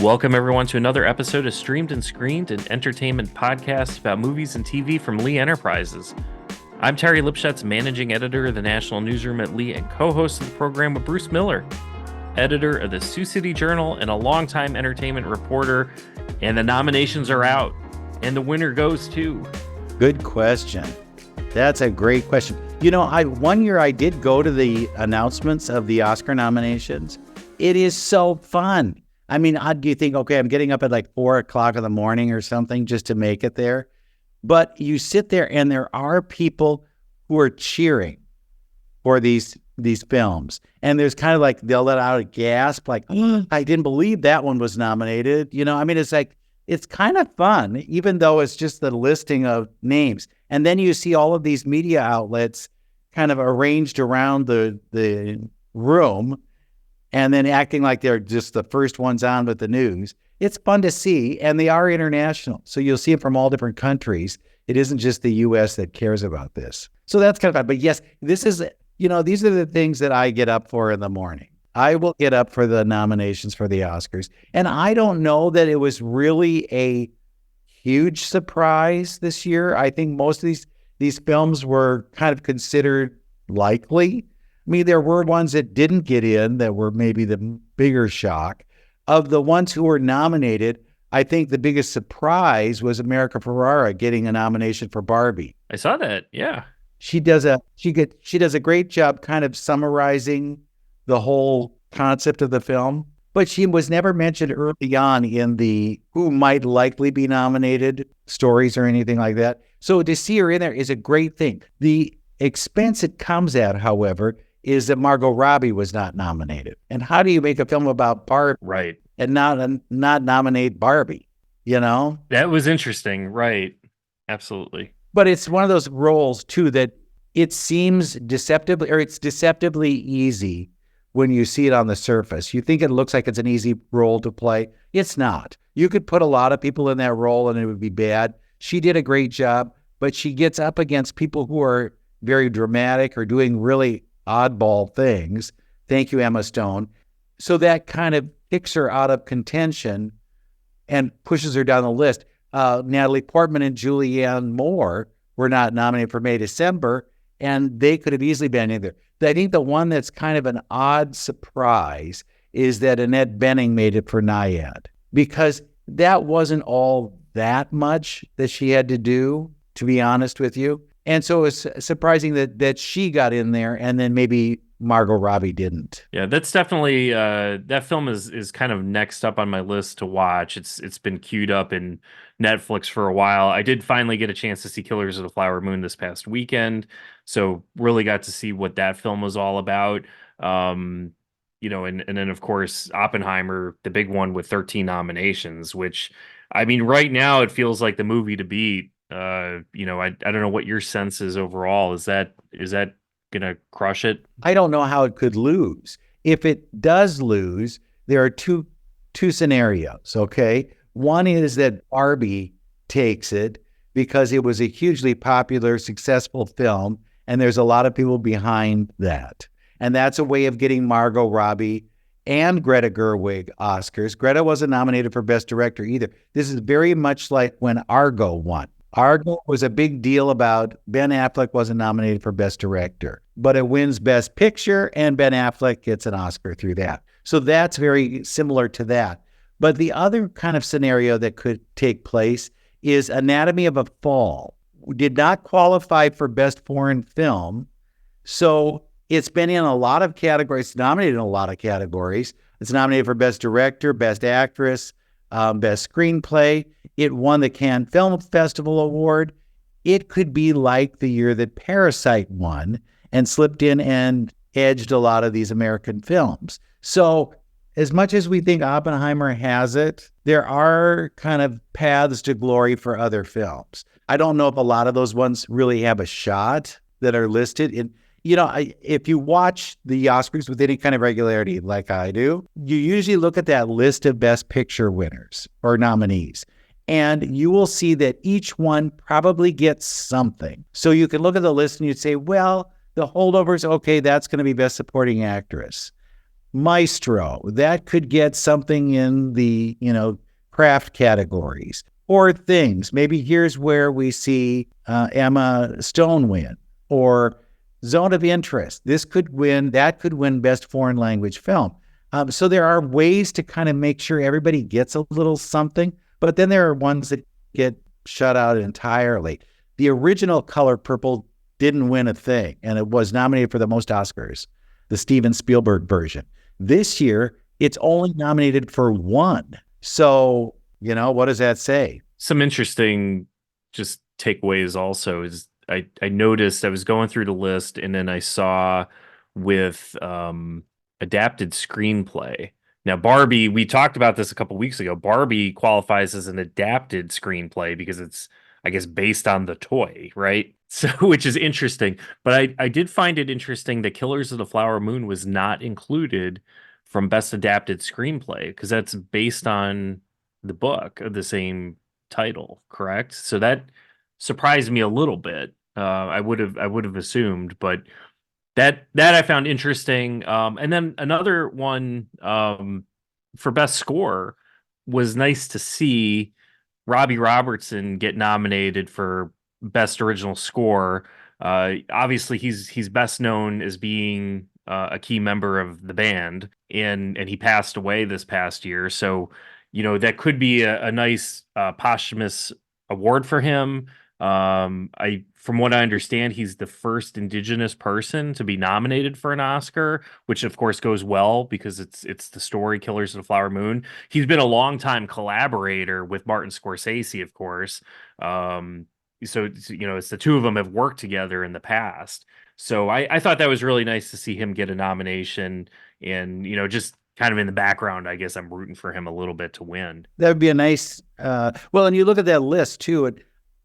Welcome, everyone, to another episode of Streamed and Screened, an entertainment podcast about movies and TV from Lee Enterprises. I'm Terry Lipshetz, managing editor of the National Newsroom at Lee and co-host of the program with Bruce Miller, editor of the Sioux City Journal and a longtime entertainment reporter. And the nominations are out, and the winner goes to... Good question. That's a great question. You know, one year I did go to the announcements of the Oscar nominations. It is so fun. I mean, you think, okay, I'm getting up at like 4 o'clock in the morning or something just to make it there. But you sit there and there are people who are cheering for these films. And there's kind of like, they'll let out a gasp, like, oh, I didn't believe that one was nominated. You know, I mean, it's like, it's kind of fun, even though it's just the listing of names. And then you see all of these media outlets kind of arranged around the room and then acting like they're just the first ones on with the news. It's fun to see, and they are international. So you'll see it from all different countries. It isn't just the U.S. that cares about this. So that's kind of fun. But yes, this is, you know, these are the things that I get up for in the morning. I will get up for the nominations for the Oscars. And I don't know that it was really a huge surprise this year. I think most of these films were kind of considered likely. I mean, there were ones that didn't get in that were maybe the bigger shock. Of the ones who were nominated, I think the biggest surprise was America Ferrera getting a nomination for Barbie. I saw that, yeah. She does a great job kind of summarizing the whole concept of the film, but she was never mentioned early on in the who might likely be nominated stories or anything like that. So to see her in there is a great thing. The expense it comes at, however, is that Margot Robbie was not nominated. And how do you make a film about Barbie right, and not nominate Barbie, you know? That was interesting, right. Absolutely. But it's one of those roles, too, that it seems it's deceptively easy when you see it on the surface. You think it looks like it's an easy role to play. It's not. You could put a lot of people in that role and it would be bad. She did a great job, but she gets up against people who are very dramatic or doing really oddball things. Thank you, Emma Stone. So that kind of kicks her out of contention and pushes her down the list. Natalie Portman and Julianne Moore were not nominated for May December, and they could have easily been in there. I think the one that's kind of an odd surprise is that Annette Bening made it for Nyad, because that wasn't all that much that she had to do, to be honest with you. And so it's surprising that she got in there and then maybe Margot Robbie didn't. Yeah, that's definitely that film is kind of next up on my list to watch. It's been queued up in Netflix for a while. I did finally get a chance to see Killers of the Flower Moon this past weekend, so really got to see what that film was all about. You know, and then of course Oppenheimer, the big one with 13 nominations, which I mean, right now it feels like the movie to beat. You know, I don't know what your sense is overall. Is that gonna crush it? I don't know how it could lose. If it does lose, there are two scenarios, okay? One is that Barbie takes it because it was a hugely popular, successful film, and there's a lot of people behind that. And that's a way of getting Margot Robbie and Greta Gerwig Oscars. Greta wasn't nominated for Best Director either. This is very much like when Argo won. Argo was a big deal about Ben Affleck wasn't nominated for Best Director, but it wins Best Picture, and Ben Affleck gets an Oscar through that. So that's very similar to that. But the other kind of scenario that could take place is Anatomy of a Fall. Did not qualify for Best Foreign Film, so it's been in a lot of categories, nominated in a lot of categories. It's nominated for Best Director, Best Actress, Best Screenplay. It won the Cannes Film Festival Award. It could be like the year that Parasite won and slipped in and edged a lot of these American films. So as much as we think Oppenheimer has it, there are kind of paths to glory for other films. I don't know if a lot of those ones really have a shot that are listed in. You know, if you watch the Oscars with any kind of regularity like I do, you usually look at that list of Best Picture winners or nominees, and you will see that each one probably gets something. So you can look at the list and you'd say, well, The Holdovers, okay, that's going to be Best Supporting Actress. Maestro, that could get something in the, craft categories. Or things. Maybe here's where we see Emma Stone win. Or Zone of Interest. This could win, that could win Best Foreign Language Film. So there are ways to kind of make sure everybody gets a little something, but then there are ones that get shut out entirely. The original Color Purple didn't win a thing, and it was nominated for the most Oscars, the Steven Spielberg version. This year, it's only nominated for one. So, what does that say? Some interesting just takeaways also is I noticed I was going through the list, and then I saw with adapted screenplay. Now, Barbie, we talked about this a couple weeks ago. Barbie qualifies as an adapted screenplay because it's, I guess, based on the toy, right? So, which is interesting. But I did find it interesting that Killers of the Flower Moon was not included from Best Adapted Screenplay because that's based on the book of the same title, correct? So that surprised me a little bit. I would have assumed, but that I found interesting. And then another one for best score was nice to see Robbie Robertson get nominated for best original score. Obviously, he's best known as being a key member of the band, and he passed away this past year. So, that could be a nice posthumous award for him. From what I understand, he's the first Indigenous person to be nominated for an Oscar, which of course goes well because it's the story Killers of the Flower Moon. He's been a longtime collaborator with Martin Scorsese, of course. So it's the two of them have worked together in the past. So I thought that was really nice to see him get a nomination, and just kind of in the background, I guess I'm rooting for him a little bit to win. That would be a nice. Well, and you look at that list too.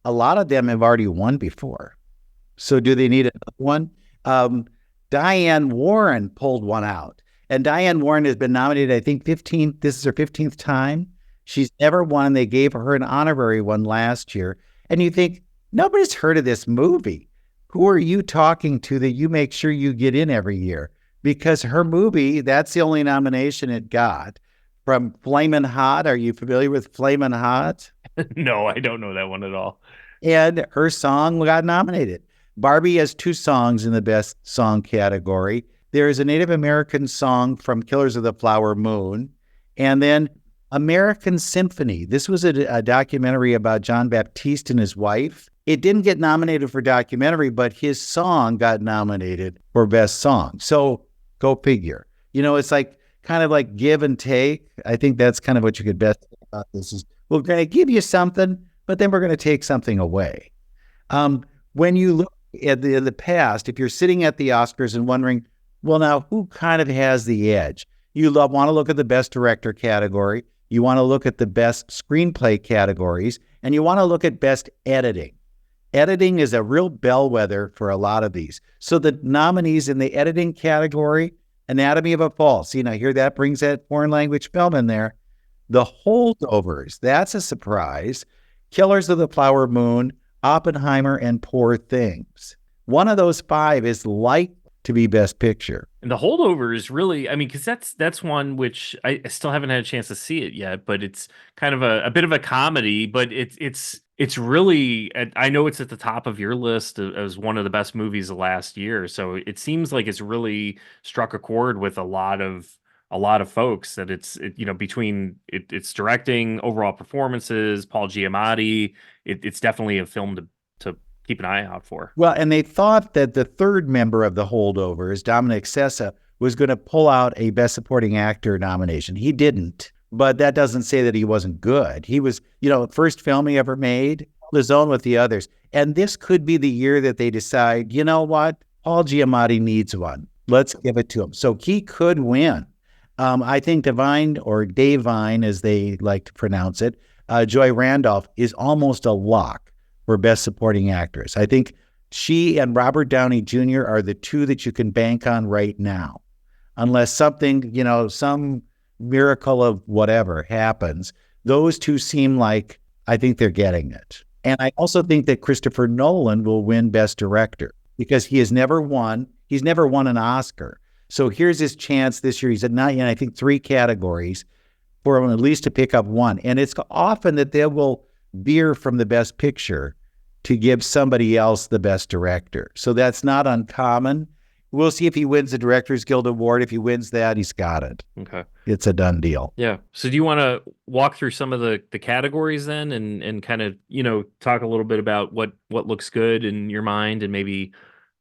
A lot of them have already won before. So do they need another one? Diane Warren pulled one out. And Diane Warren has been nominated, I think, 15th. This is her 15th time. She's never won. They gave her an honorary one last year. And you think, nobody's heard of this movie. Who are you talking to that you make sure you get in every year? Because her movie, that's the only nomination it got. From Flamin' Hot. Are you familiar with Flamin' Hot? No, I don't know that one at all. And her song got nominated. Barbie has 2 songs in the best song category. There is a Native American song from Killers of the Flower Moon. And then American Symphony. This was a documentary about John Baptiste and his wife. It didn't get nominated for documentary, but his song got nominated for best song. So go figure. It's kind of like give and take. I think that's kind of what you could best say about this is we're going to give you something, but then we're going to take something away. When you look at the past, if you're sitting at the Oscars and wondering, well, now who kind of has the edge? You want to look at the best director category. You want to look at the best screenplay categories, and you want to look at best editing. Editing is a real bellwether for a lot of these. So the nominees in the editing category, Anatomy of a Fall. See, now here that brings that foreign language film in there. The Holdovers, that's a surprise. Killers of the Flower Moon, Oppenheimer, and Poor Things. One of those 5 is likely to be Best Picture. And The Holdovers really, because that's one which I still haven't had a chance to see it yet, but it's kind of a bit of a comedy, but it's really, I know it's at the top of your list as one of the best movies of last year. So it seems like it's really struck a chord with a lot of folks that between it's directing, overall performances, Paul Giamatti, it's definitely a film to keep an eye out for. Well, and they thought that the third member of the Holdovers, Dominic Sessa, was going to pull out a Best Supporting Actor nomination. He didn't, but that doesn't say that he wasn't good. He was, first film he ever made, held his own with the others. And this could be the year that they decide, you know what, Paul Giamatti needs one. Let's give it to him. So he could win. I think Divine, or Dave Vine, as they like to pronounce it, Joy Randolph, is almost a lock for Best Supporting Actress. I think she and Robert Downey Jr. are the 2 that you can bank on right now. Unless something, some miracle of whatever happens, those 2 seem like, I think they're getting it. And I also think that Christopher Nolan will win Best Director because he has never won. He's never won an Oscar. So here's his chance this year. He's not in, I think, 3 categories for him at least to pick up one. And it's often that they will veer from the best picture to give somebody else the best director. So that's not uncommon. We'll see if he wins the Directors Guild Award. If he wins that, he's got it. Okay. It's a done deal. Yeah. So do you want to walk through some of the categories then and kind of, talk a little bit about what looks good in your mind and maybe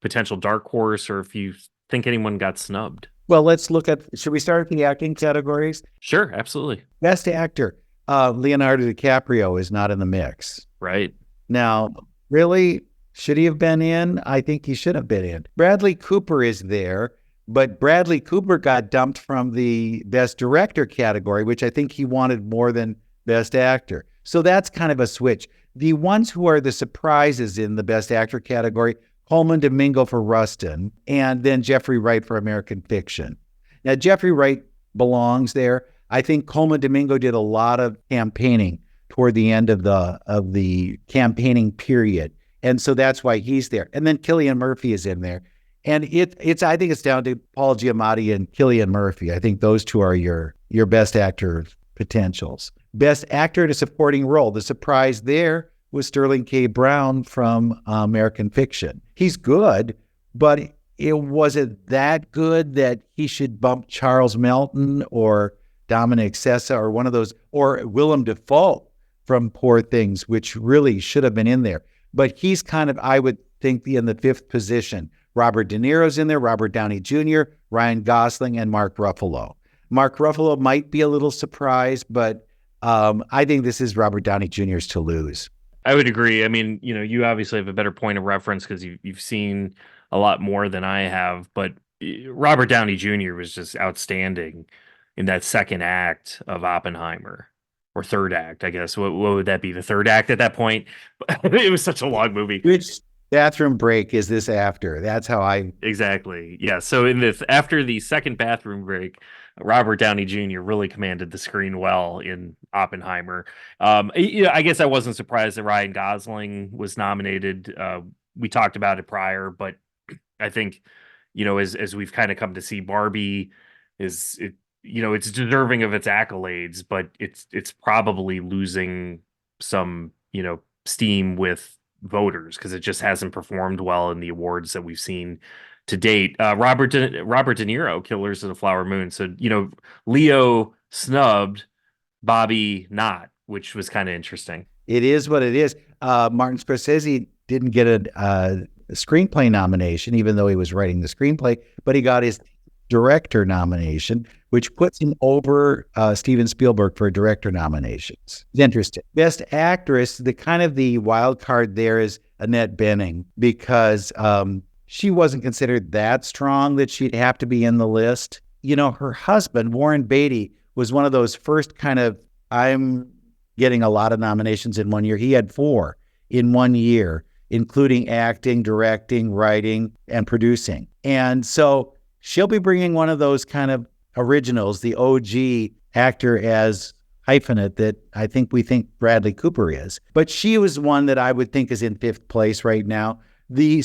potential dark horse, or if you think anyone got snubbed? Well, let's look at, should we start with the acting categories? Sure, absolutely. Best actor, Leonardo DiCaprio is not in the mix. Right. Now, really, should he have been in? I think he should have been in. Bradley Cooper is there, but Bradley Cooper got dumped from the Best Director category, which I think he wanted more than Best Actor. So that's kind of a switch. The ones who are the surprises in the Best Actor category, Colman Domingo for Rustin, and then Jeffrey Wright for American Fiction. Now, Jeffrey Wright belongs there. I think Colman Domingo did a lot of campaigning toward the end of the campaigning period. And so that's why he's there. And then Cillian Murphy is in there. And I think it's down to Paul Giamatti and Cillian Murphy. I think those two are your best actor potentials. Best actor in a supporting role. The surprise there was Sterling K. Brown from American Fiction. He's good, but it wasn't that good that he should bump Charles Melton or Dominic Sessa or one of those, or Willem Dafoe from Poor Things, which really should have been in there. But he's kind of, I would think, in the 5th position. Robert De Niro's in there, Robert Downey Jr., Ryan Gosling, and Mark Ruffalo. Mark Ruffalo might be a little surprised, but I think this is Robert Downey Jr.'s to lose. I would agree. I mean, you obviously have a better point of reference because you've seen a lot more than I have, but Robert Downey Jr. was just outstanding in that second act of Oppenheimer. Or third act, I guess. What would that be? The third act at that point? It was such a long movie. Which bathroom break is this after? That's how I... Exactly. Yeah. So after the second bathroom break, Robert Downey Jr. really commanded the screen well in Oppenheimer. I guess I wasn't surprised that Ryan Gosling was nominated. We talked about it prior, but I think, as we've kind of come to see, Barbie it's deserving of its accolades, but it's probably losing some, steam with voters because it just hasn't performed well in the awards that we've seen to date. Robert De Niro, Killers of the Flower Moon. So, Leo snubbed, Bobby not, which was kind of interesting. It is what it is. Martin Scorsese didn't get a screenplay nomination, even though he was writing the screenplay, but he got his director nomination, which puts him over Steven Spielberg for director nominations. It's interesting. Best actress, the wild card there is Annette Bening, because she wasn't considered that strong that she'd have to be in the list. Her husband, Warren Beatty, was one of those first I'm getting a lot of nominations in one year. He had 4 in 1 year, including acting, directing, writing, and producing. And so she'll be bringing one of those kind of originals, the OG actor as hyphenate that we think Bradley Cooper is. But she was one that I would think is in 5th place right now. The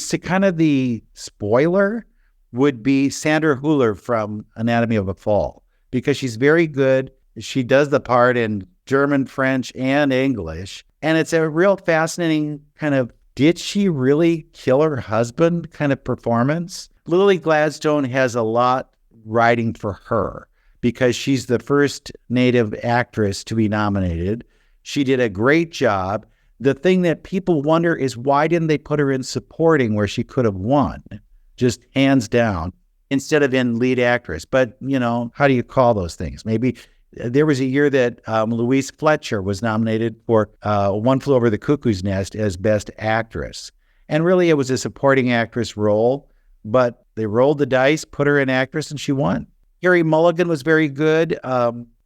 spoiler would be Sandra Hüller from Anatomy of a Fall, because she's very good. She does the part in German, French, and English. And it's a real fascinating kind of, did she really kill her husband kind of performance? Lily Gladstone has a lot riding for her because she's the first Native actress to be nominated. She did a great job. The thing that people wonder is, why didn't they put her in supporting where she could have won, just hands down, instead of in lead actress? But, how do you call those things? Maybe there was a year that Louise Fletcher was nominated for One Flew Over the Cuckoo's Nest as Best Actress. And really, it was a supporting actress role, but they rolled the dice, put her in actress, and she won. Carey Mulligan was very good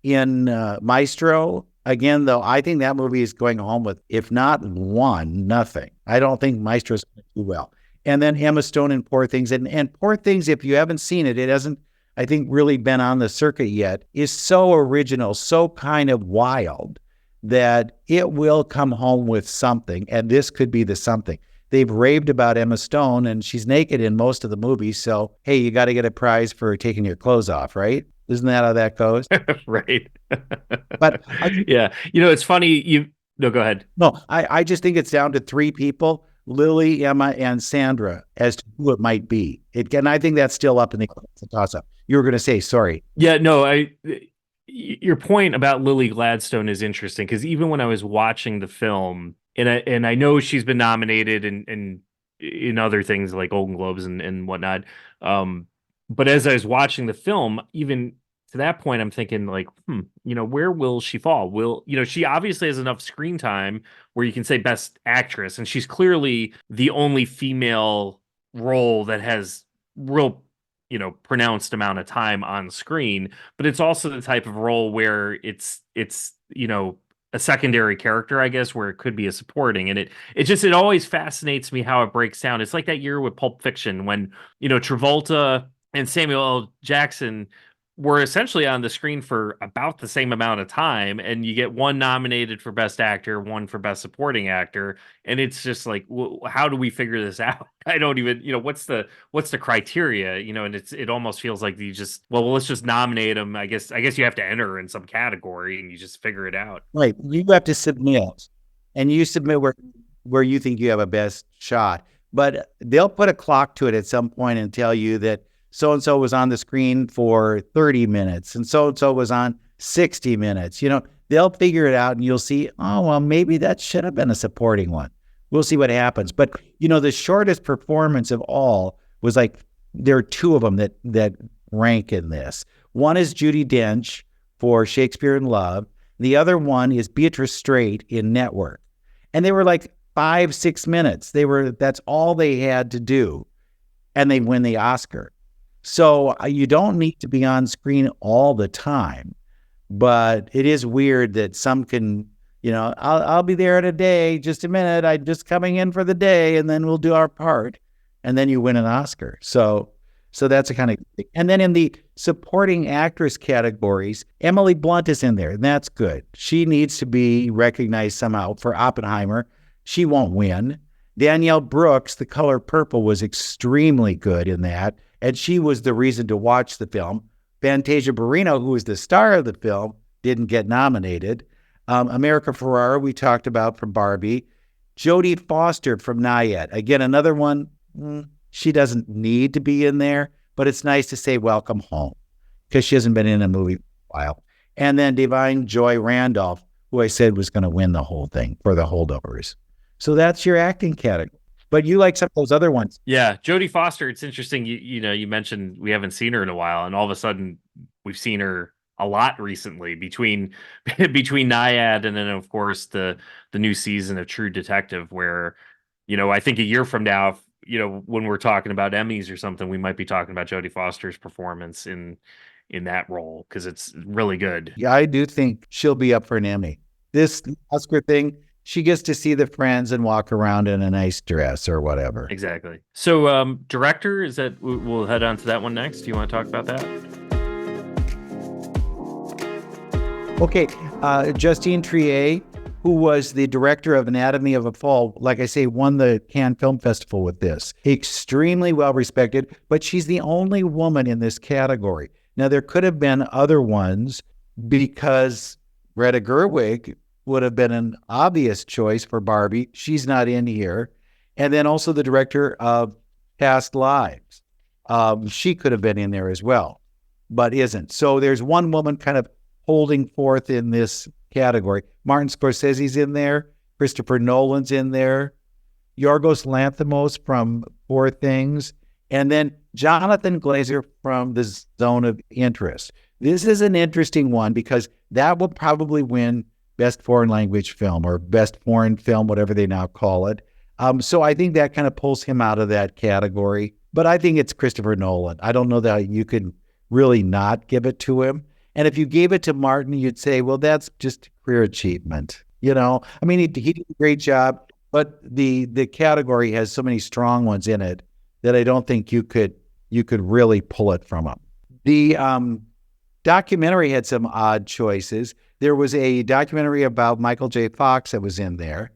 in Maestro. Again, though, I think that movie is going home with, if not 1, nothing. I don't think Maestro's going to do well. And then Emma Stone in Poor Things. And Poor Things, if you haven't seen it, it hasn't, I think, really been on the circuit yet, is so original, so kind of wild, that it will come home with something. And this could be the something. they've raved about Emma Stone, and she's naked in most of the movies. So, hey, you got to get a prize for taking your clothes off, right? Isn't that how that goes? Right. But Yeah. It's funny. No, go ahead. no, I just think it's down to three people: Lily, Emma, and Sandra, as to who it might be. And I think that's still up in the toss up. You were going to say, sorry. Yeah, no, your point about Lily Gladstone is interesting because even when I was watching the film, and I know she's been nominated and in other things like Golden Globes and whatnot, but as I was watching the film, even to that point, I'm thinking like, where will she fall? She obviously has enough screen time where you can say Best Actress, and she's clearly the only female role that has real pronounced amount of time on screen, but it's also the type of role where it's a secondary character, I guess, where it could be a supporting. And it always fascinates me how it breaks down. It's like that year with Pulp Fiction when Travolta and Samuel L. Jackson were essentially on the screen for about the same amount of time, and you get one nominated for Best Actor, one for Best Supporting Actor, and it's just like, how do we figure this out? I don't even, what's the criteria, and it almost feels like you just, let's just nominate them. I guess you have to enter in some category and you just figure it out. Right, you have to submit, and you submit where you think you have a best shot, but they'll put a clock to it at some point and tell you that so-and-so was on the screen for 30 minutes and so-and-so was on 60 minutes. They'll figure it out and you'll see, oh, well, maybe that should have been a supporting one. We'll see what happens. But, the shortest performance of all was like, there are two of them that rank in this. One is Judi Dench for Shakespeare in Love. The other one is Beatrice Straight in Network. And they were like 5-6 minutes. That's all they had to do. And they win the Oscar. So you don't need to be on screen all the time, but it is weird that some can, I'll be there in a day, just a minute. I'm just coming in for the day and then we'll do our part. And then you win an Oscar. So that's a kind of thing. And then in the supporting actress categories, Emily Blunt is in there, and that's good. She needs to be recognized somehow for Oppenheimer. She won't win. Danielle Brooks, The Color Purple, was extremely good in that. And she was the reason to watch the film. Fantasia Barrino, who was the star of the film, didn't get nominated. America Ferrera, we talked about from Barbie. Jodie Foster from Nyad. Again, another one, she doesn't need to be in there, but it's nice to say welcome home because she hasn't been in a movie for a while. And then Divine Joy Randolph, who I said was going to win the whole thing for The Holdovers. So that's your acting category. But you like some of those other ones. Yeah, Jodie Foster, it's interesting. You mentioned we haven't seen her in a while, and all of a sudden we've seen her a lot recently between Nyad and then of course the new season of True Detective, where I think a year from now, when we're talking about Emmys or something, we might be talking about Jodie Foster's performance in that role because it's really good. Yeah, I do think she'll be up for an Emmy. This Oscar thing, she gets to see the friends and walk around in a nice dress or whatever. Exactly. So, director, we'll head on to that one next. Do you want to talk about that? Okay. Justine Triet, who was the director of Anatomy of a Fall, like I say, won the Cannes Film Festival with this. Extremely well respected, but she's the only woman in this category. Now, there could have been other ones because Greta Gerwig would have been an obvious choice for Barbie. She's not in here. And then also the director of Past Lives. She could have been in there as well, but isn't. So there's one woman kind of holding forth in this category. Martin Scorsese's in there. Christopher Nolan's in there. Yorgos Lanthimos from Poor Things. And then Jonathan Glazer from The Zone of Interest. This is an interesting one because that will probably win Best Foreign Language Film or Best Foreign Film, whatever they now call it. So I think that kind of pulls him out of that category. But I think it's Christopher Nolan. I don't know that you could really not give it to him. And if you gave it to Martin, you'd say, well, that's just career achievement. I mean, he did a great job, but the category has so many strong ones in it that I don't think you could really pull it from him. The documentary had some odd choices. There was a documentary about Michael J. Fox that was in there.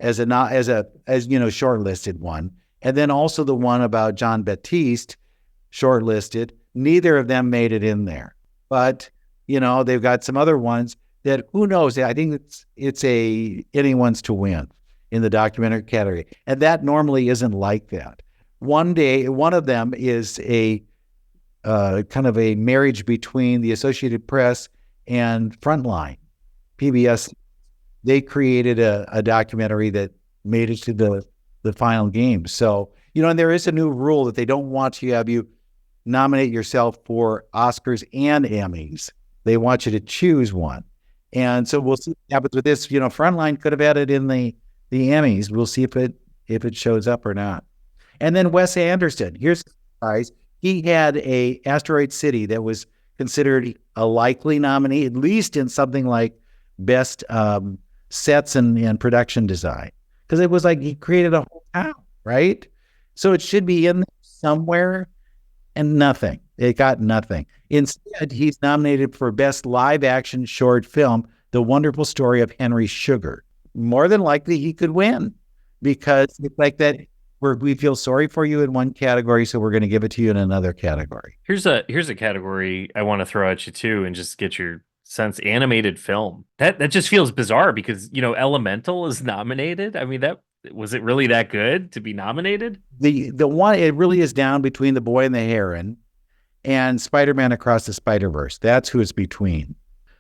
as shortlisted one, and then also the one about John Baptiste, shortlisted. Neither of them made it in there, but they've got some other ones that who knows. I think it's anyone's to win in the documentary category, and that normally isn't like that. One of them is a kind of a marriage between the Associated Press and Frontline, PBS. They created a documentary that made it to the final game. So, and there is a new rule that they don't want to have you nominate yourself for Oscars and Emmys. They want you to choose one. And so we'll see what happens with this. Frontline could have added in the Emmys. We'll see if it shows up or not. And then Wes Anderson, here's the surprise. He had a Asteroid City that was considered a likely nominee, at least in something like best sets and production design, because it was like he created a whole town, right? So it should be in there somewhere, and nothing. It got nothing. Instead, he's nominated for best live action short film, The Wonderful Story of Henry Sugar. More than likely, he could win, because it's like that. We feel sorry for you in one category, so we're going to give it to you in another category. Here's a category I want to throw at you too, and just get your sense. Animated film. That just feels bizarre because Elemental is nominated. I mean, was it really that good to be nominated? The one, it really is down between The Boy and the Heron and Spider-Man Across the Spider-Verse. That's who it's between.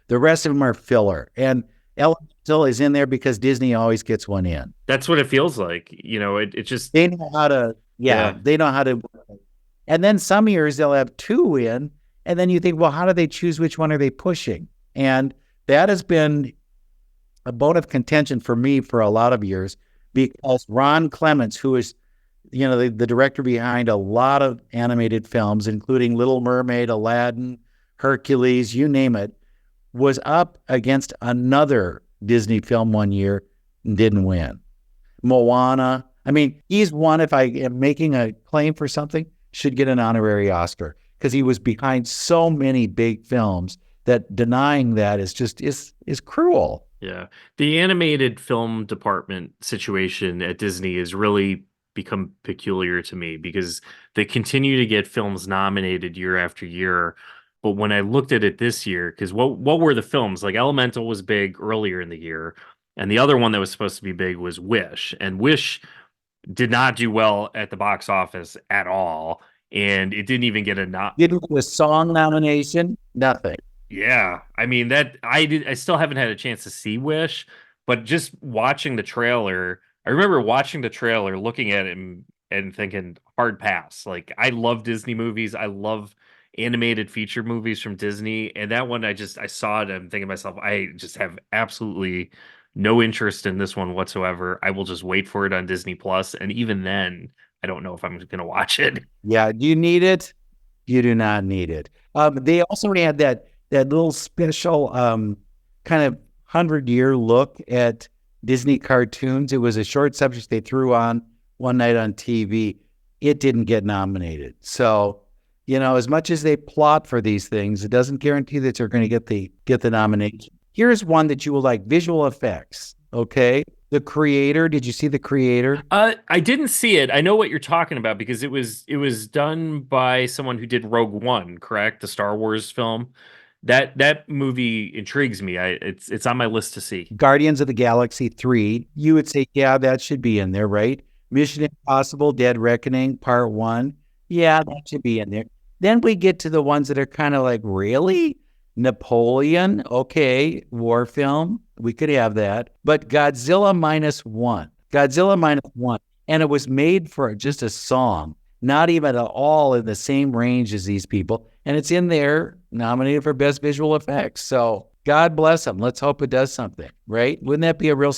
The rest of them are filler, and Elemental is in there because Disney always gets one in. That's what it feels like. It just, they know how to, they know how to. And then some years they'll have two in, and then you think, well, how do they choose which one are they pushing? And that has been a bone of contention for me for a lot of years, because Ron Clements, who is, the director behind a lot of animated films, including Little Mermaid, Aladdin, Hercules, you name it, was up against another Disney film one year and didn't win. Moana. I mean, he's one, if I am making a claim for something, should get an honorary Oscar, because he was behind so many big films that denying that is cruel. Yeah. The animated film department situation at Disney has really become peculiar to me, because they continue to get films nominated year after year. But when I looked at it this year, because what were the films? Like Elemental was big earlier in the year, and the other one that was supposed to be big was Wish. And Wish did not do well at the box office at all, and it didn't even get didn't get a song nomination, nothing. Yeah, I mean that I still haven't had a chance to see Wish, but just watching the trailer, I remember watching the trailer, looking at it and thinking hard pass. Like, I love Disney movies. I love animated feature movies from Disney, and that one I saw it and I'm thinking to myself, I just have absolutely no interest in this one whatsoever. I will just wait for it on Disney Plus, and even then I don't know if I'm going to watch it. Yeah, do you need it? You do not need it. They also had that little special kind of 100-year look at Disney cartoons. It was a short subject they threw on one night on TV. It didn't get nominated. So, as much as they plot for these things, it doesn't guarantee that they're going to get the nomination. Here's one that you will like: visual effects. Okay. The Creator. Did you see The Creator? I didn't see it. I know what you're talking about, because it was done by someone who did Rogue One, correct? The Star Wars film. That movie intrigues me. It's on my list to see. Guardians of the Galaxy 3. You would say, yeah, that should be in there, right? Mission Impossible: Dead Reckoning Part 1. Yeah, that should be in there. Then we get to the ones that are kind of like, really? Napoleon, okay, war film, we could have that. But Godzilla minus one, and it was made for just a song, not even at all in the same range as these people. And it's in there, nominated for Best Visual Effects. So God bless them. Let's hope it does something, right? Wouldn't that be a real...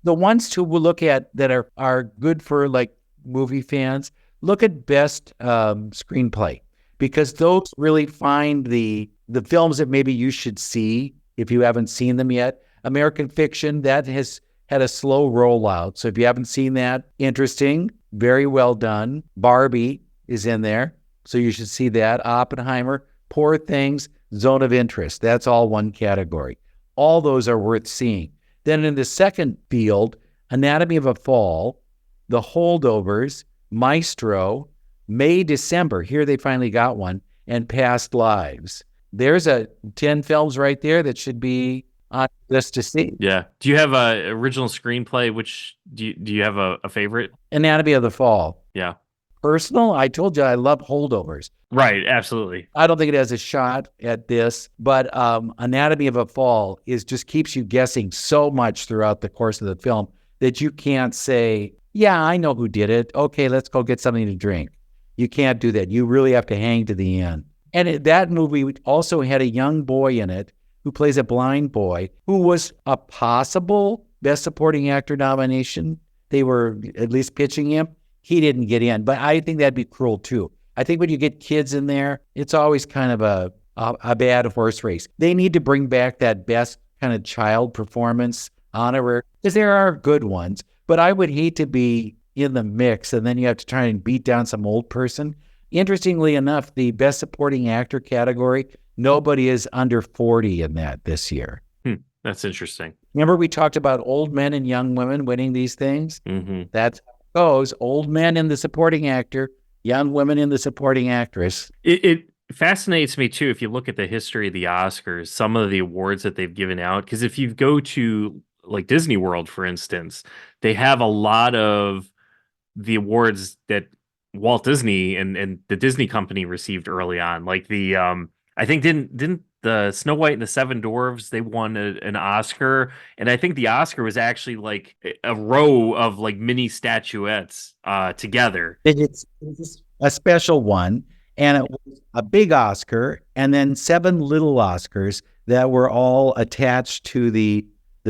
The ones to look at that are good for like movie fans, look at Best Screenplay, because those really find the films that maybe you should see if you haven't seen them yet. American Fiction, that has had a slow rollout. So if you haven't seen that, interesting, very well done. Barbie is in there, so you should see that. Oppenheimer, Poor Things, Zone of Interest. That's all one category. All those are worth seeing. Then in the second field, Anatomy of a Fall, The Holdovers, Maestro, May, December. Here they finally got one, and Past Lives. There's 10 films right there that should be on this to see. Yeah. Do you have a original screenplay? Which do you have a favorite? Anatomy of the Fall. Yeah. Personal, I told you I love Holdovers. Right. Absolutely. I don't think it has a shot at this, but Anatomy of a Fall just keeps you guessing so much throughout the course of the film that you can't say, yeah, I know who did it. Okay, let's go get something to drink. You can't do that. You really have to hang to the end. And that movie also had a young boy in it who plays a blind boy who was a possible Best Supporting Actor nomination. They were at least pitching him. He didn't get in, but I think that'd be cruel too. I think when you get kids in there, it's always kind of a bad horse race. They need to bring back that best kind of child performance honorary, because there are good ones, but I would hate to be in the mix and then you have to try and beat down some old person. Interestingly enough, the Best Supporting Actor category, nobody is under 40 in that this year. That's interesting. Remember we talked about old men and young women winning these things? Mm-hmm. That's how it goes. Old men in the supporting actor, young women in the supporting actress. It fascinates me too, if you look at the history of the Oscars, some of the awards that they've given out, because if you go to like Disney World, for instance, they have a lot of the awards that Walt Disney and the Disney company received early on. Like I think didn't the Snow White and the Seven Dwarfs, they won an Oscar, and I think the Oscar was actually like a row of like mini statuettes together. It's a special one, and it was a big Oscar, and then 7 little Oscars that were all attached to the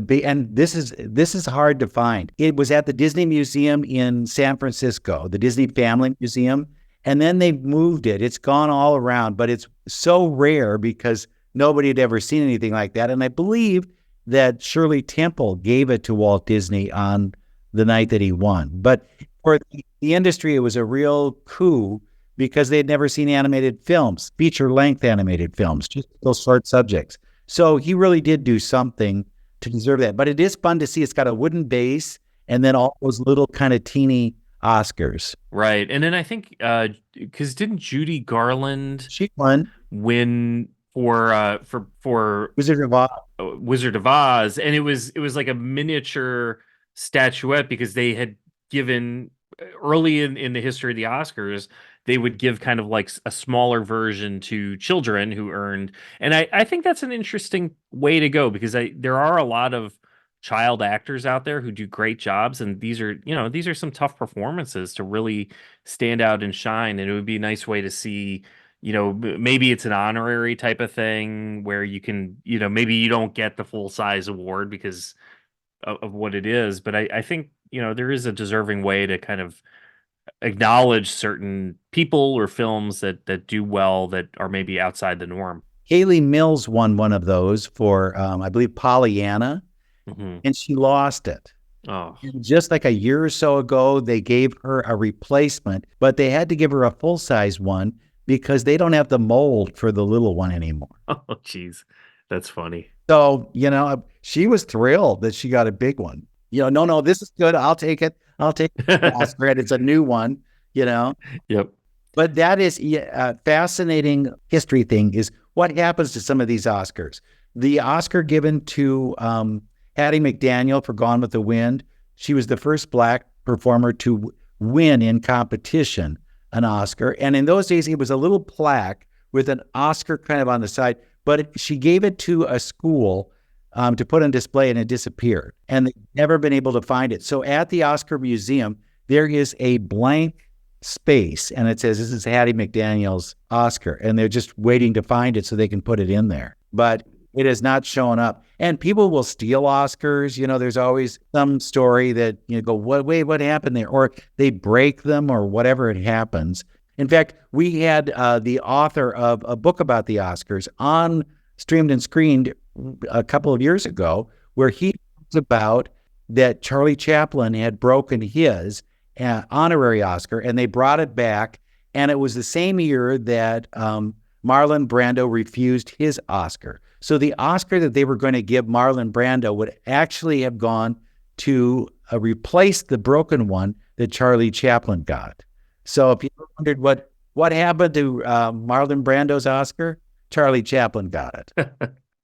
big. And this is hard to find. It was at the Disney Museum in San Francisco, the Disney Family Museum, and then they moved it. It's gone all around, but it's so rare because nobody had ever seen anything like that. And I believe that Shirley Temple gave it to Walt Disney on the night that he won. But for the industry, it was a real coup because they had never seen animated films, feature-length animated films, just those short subjects. So he really did do something to deserve that. But it is fun to see. It's got a wooden base and then all those little kind of teeny Oscars. Right. And then I think, because didn't Judy Garland She won win for Wizard of Oz. Wizard of Oz, and it was like a miniature statuette, because they had given early in the history of the Oscars, they would give kind of like a smaller version to children who earned, and I think that's an interesting way to go, because there are a lot of child actors out there who do great jobs, and these are some tough performances to really stand out and shine, and it would be a nice way to see. Maybe it's an honorary type of thing where you can, maybe you don't get the full size award because of what it is. But I think, there is a deserving way to kind of acknowledge certain people or films that do well, that are maybe outside the norm. Haley Mills won one of those for, I believe, Pollyanna, and she lost it. Oh, Just like a year or so ago, they gave her a replacement, but they had to give her a full-size one because they don't have the mold for the little one anymore. oh, geez. That's funny. So, she was thrilled that she got a big one. No, this is good. I'll take it. I'll take it. Oscar, it's a new one, Yep. But that is a fascinating history thing, is what happens to some of these Oscars. The Oscar given to Hattie McDaniel for Gone with the Wind, she was the first Black performer to win in competition an Oscar. And in those days, it was a little plaque with an Oscar kind of on the side, but she gave it to a school to put on display, and it disappeared. And they've never been able to find it. So at the Oscar Museum, there is a blank space, and it says, this is Hattie McDaniel's Oscar. And they're just waiting to find it so they can put it in there. But it has not shown up. And people will steal Oscars. There's always some story that you go, what happened there? Or they break them or whatever it happens. In fact, we had the author of a book about the Oscars on Streamed and Screened a couple of years ago, where he talks about that Charlie Chaplin had broken his honorary Oscar, and they brought it back. And it was the same year that Marlon Brando refused his Oscar. So the Oscar that they were going to give Marlon Brando would actually have gone to replaced the broken one that Charlie Chaplin got. So if you wondered what happened to Marlon Brando's Oscar, Charlie Chaplin got it.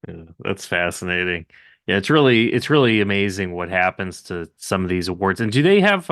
Yeah, that's fascinating. Yeah, it's really amazing what happens to some of these awards. And do they have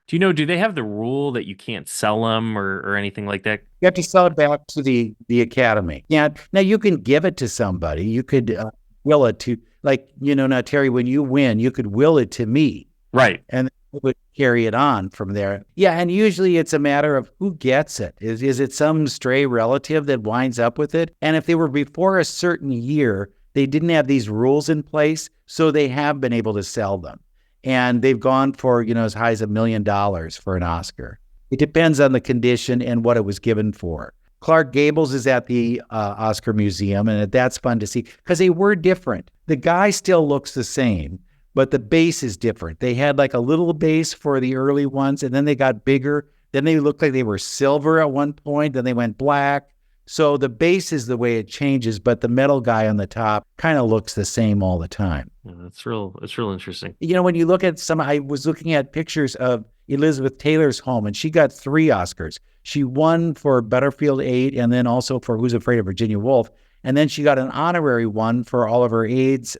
do they have the rule that you can't sell them or anything like that? You have to sell it back to the Academy. Yeah. Now you can give it to somebody. You could will it to, like, now Terry, when you win, you could will it to me. Right. And it would carry it on from there. Yeah. And usually it's a matter of who gets it. Is it some stray relative that winds up with it? And if they were before a certain year, they didn't have these rules in place, so they have been able to sell them. And they've gone for, as high as $1 million for an Oscar. It depends on the condition and what it was given for. Clark Gables is at the Oscar Museum, and that's fun to see because they were different. The guy still looks the same, but the base is different. They had like a little base for the early ones, and then they got bigger. Then they looked like they were silver at one point, then they went black. So the base is the way it changes, but the metal guy on the top kind of looks the same all the time. Yeah, it's real interesting. When you look at I was looking at pictures of Elizabeth Taylor's home, and she got 3 Oscars. She won for Butterfield 8 and then also for Who's Afraid of Virginia Woolf. And then she got an honorary one for all of her AIDS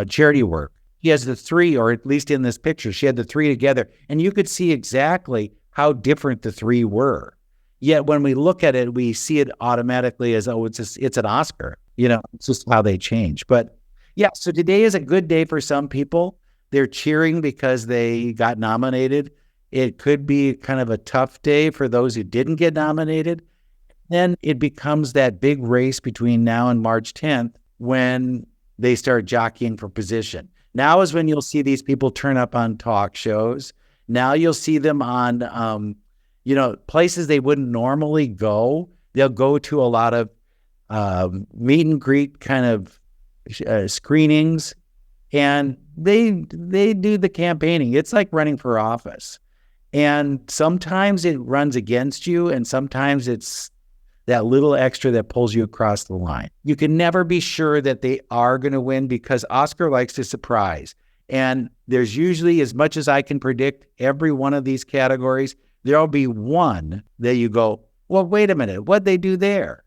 charity work. She has the 3, or at least in this picture, she had the 3 together. And you could see exactly how different the 3 were. Yet when we look at it, we see it automatically as, it's an Oscar. It's just how they change. But yeah, so today is a good day for some people. They're cheering because they got nominated. It could be kind of a tough day for those who didn't get nominated. Then it becomes that big race between now and March 10th when they start jockeying for position. Now is when you'll see these people turn up on talk shows. Now you'll see them on places they wouldn't normally go. They'll go to a lot of meet and greet kind of screenings, and they do the campaigning. It's like running for office. And sometimes it runs against you, and sometimes it's that little extra that pulls you across the line. You can never be sure that they are going to win because Oscar likes to surprise. And there's usually, as much as I can predict every one of these categories, there'll be one that you go, well, wait a minute, what'd they do there?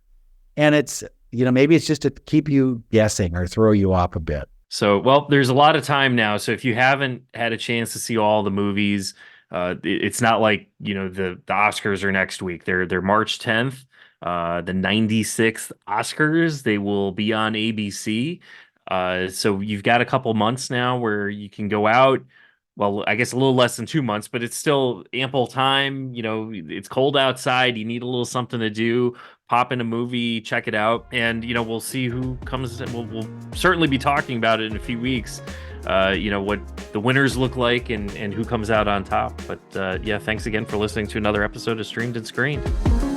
And it's, maybe it's just to keep you guessing or throw you off a bit. So, well, there's a lot of time now. So if you haven't had a chance to see all the movies, it's not like, the Oscars are next week. They're March 10th, the 96th Oscars. They will be on ABC. So you've got a couple months now where you can go out. Well, I guess a little less than 2 months, but it's still ample time. It's cold outside. You need a little something to do. Pop in a movie, check it out, and we'll see who comes. We'll certainly be talking about it in a few weeks. What the winners look like and who comes out on top. But yeah, thanks again for listening to another episode of Streamed and Screened.